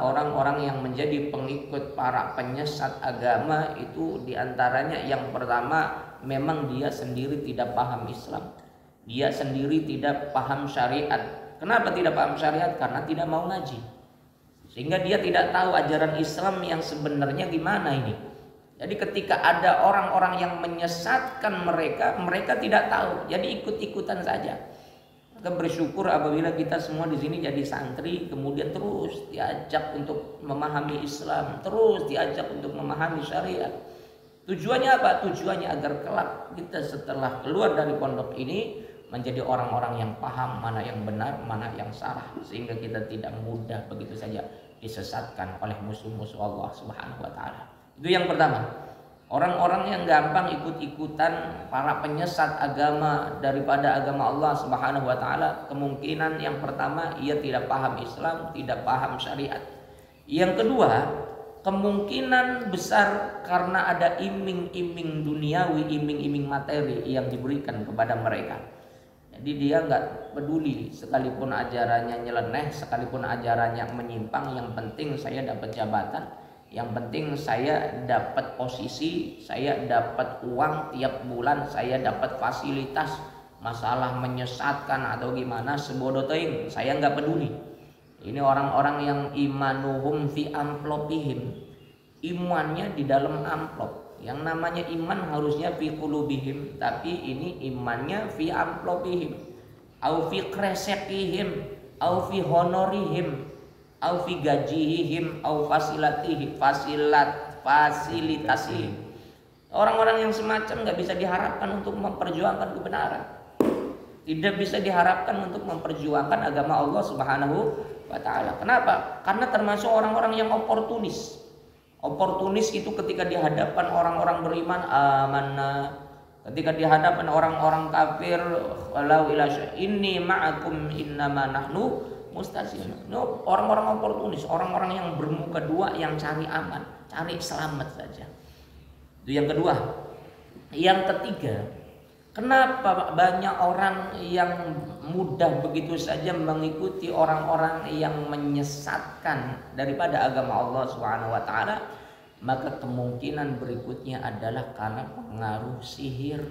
orang-orang yang menjadi pengikut para penyesat agama itu diantaranya yang pertama, memang dia sendiri tidak paham Islam. Dia sendiri tidak paham syariat. Kenapa tidak paham syariat? Karena tidak mau ngaji. Sehingga dia tidak tahu ajaran Islam yang sebenarnya gimana ini. Jadi ketika ada orang-orang yang menyesatkan mereka, mereka tidak tahu. Jadi ikut-ikutan saja. Maka bersyukur apabila kita semua di sini jadi santri, kemudian terus diajak untuk memahami Islam, terus diajak untuk memahami syariat. Tujuannya apa? Tujuannya agar kelak kita setelah keluar dari pondok ini menjadi orang-orang yang paham mana yang benar, mana yang salah, sehingga kita tidak mudah begitu saja disesatkan oleh musuh-musuh Allah Subhanahu wa taala. Itu yang pertama. Orang-orang yang gampang ikut-ikutan para penyesat agama daripada agama Allah Subhanahu wa taala, kemungkinan yang pertama ia tidak paham Islam, tidak paham syariat. Yang kedua, kemungkinan besar karena ada iming-iming duniawi, iming-iming materi yang diberikan kepada mereka. Jadi dia nggak peduli sekalipun ajarannya nyeleneh, sekalipun ajarannya menyimpang, yang penting saya dapat jabatan. Yang penting saya dapat posisi, saya dapat uang tiap bulan, saya dapat fasilitas. Masalah menyesatkan atau gimana, sebodoh teing, saya nggak peduli. Ini orang-orang yang imanuhum fi amplopihim. Imannya di dalam amplop. Yang namanya iman harusnya fi qulubihim, tapi ini imannya fi amplopihim. Au fi kresekihim, au fi honorihim, au fi gajihim, au fasilitasihim. Orang-orang yang semacam nggak bisa diharapkan untuk memperjuangkan kebenaran. Tidak bisa diharapkan untuk memperjuangkan agama Allah Subhanahu wa taala. Kenapa? Karena termasuk orang-orang yang oportunis. Oportunis itu ketika di hadapan orang-orang beriman amanna, ketika di hadapan orang-orang kafir walau ila inni ma'akum innama nahnu mustazin. No, orang-orang oportunis, orang-orang yang bermuka dua, yang cari aman, cari selamat saja. Itu yang kedua. Yang ketiga, kenapa banyak orang yang mudah begitu saja mengikuti orang-orang yang menyesatkan daripada agama Allah Subhanahu wa taala? Maka kemungkinan berikutnya adalah karena pengaruh sihir,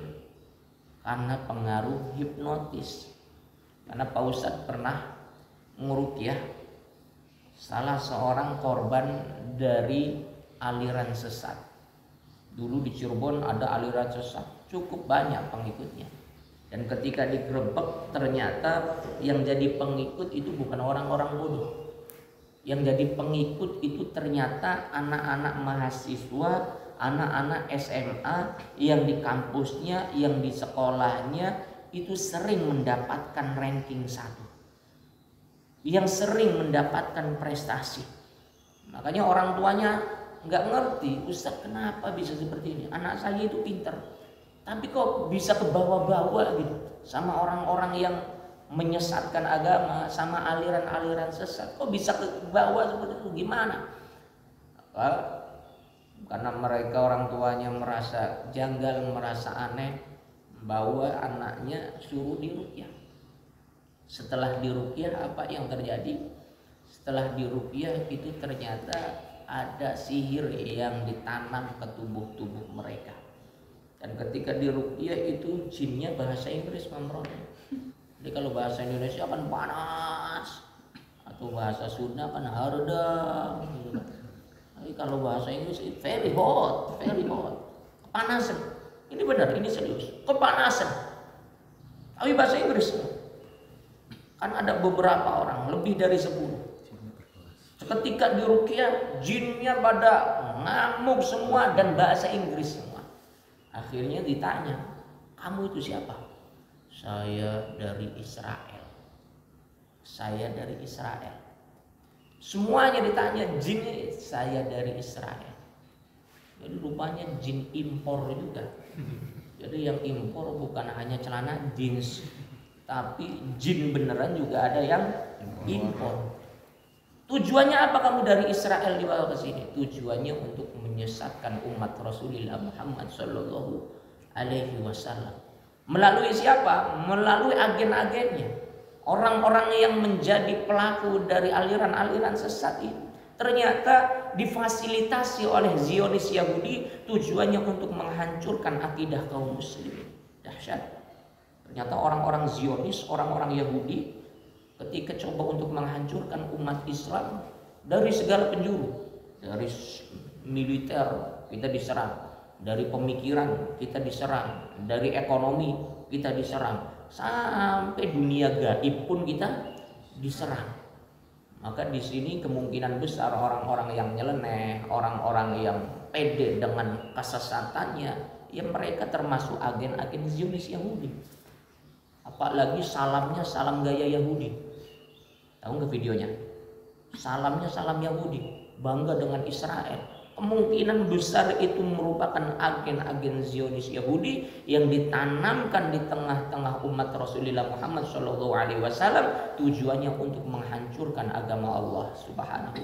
karena pengaruh hipnotis. Karena Pak Ustadz pernah nguruqyah salah seorang korban dari aliran sesat. Dulu di Cirebon ada aliran sesat, cukup banyak pengikutnya. Dan ketika digerebek ternyata yang jadi pengikut itu bukan orang-orang bodoh. Yang jadi pengikut itu ternyata anak-anak mahasiswa, anak-anak SMA yang di kampusnya, yang di sekolahnya itu sering mendapatkan ranking 1. Yang sering mendapatkan prestasi. Makanya orang tuanya nggak ngerti, Ustaz kenapa bisa seperti ini? Anak saya itu pintar, tapi kok bisa ke bawah-bawah gitu sama orang-orang yang menyesatkan agama, sama aliran-aliran sesat. Kok bisa ke bawah seperti itu? Gimana? Karena mereka orang tuanya merasa janggal, merasa aneh, bawa anaknya suruh diruqyah. Setelah diruqyah apa yang terjadi? Setelah diruqyah itu ternyata ada sihir yang ditanam ke tubuh-tubuh mereka. Dan ketika diruqyah itu jinnya bahasa Inggris memperoleh. Jadi kalau bahasa Indonesia kan panas, atau bahasa Sunda kan hardang gitu kan. Tapi kalau bahasa Inggris itu very hot, kepanasan. Ini benar, ini serius, kepanasan. Tapi bahasa Inggris kan ada beberapa orang, lebih dari 10. Ketika diruqyah, jinnya pada ngamuk semua dan bahasa Inggris semua. Akhirnya ditanya, kamu itu siapa? Saya dari Israel. Saya dari Israel. Semuanya ditanya, jin saya dari Israel. Jadi rupanya jin impor juga. Jadi yang impor bukan hanya celana jeans, tapi jin beneran juga ada yang impor. Tujuannya apa kamu dari Israel dibawa ke sini? Tujuannya untuk menyesatkan umat Rasulullah Muhammad sallallahu alaihi wasallam. Melalui siapa? Melalui agen-agennya. Orang-orang yang menjadi pelaku dari aliran-aliran sesat ini. Ternyata difasilitasi oleh Zionis Yahudi, tujuannya untuk menghancurkan akidah kaum muslimin. Dahsyat. Ternyata orang-orang Zionis, orang-orang Yahudi, ketika coba untuk menghancurkan umat Islam dari segala penjuru, dari militer kita diserang, dari pemikiran kita diserang, dari ekonomi kita diserang, sampai dunia gaib pun kita diserang. Maka di sini kemungkinan besar orang-orang yang nyeleneh, orang-orang yang pede dengan kesesatannya, ya mereka termasuk agen-agen Zionis Yahudi. Apalagi salamnya salam gaya Yahudi. Tahu nggak videonya? Salamnya salam Yahudi, bangga dengan Israel. Kemungkinan besar itu merupakan agen-agen Zionis Yahudi yang ditanamkan di tengah-tengah umat Rasulullah Muhammad SAW, tujuannya untuk menghancurkan agama Allah Subhanahu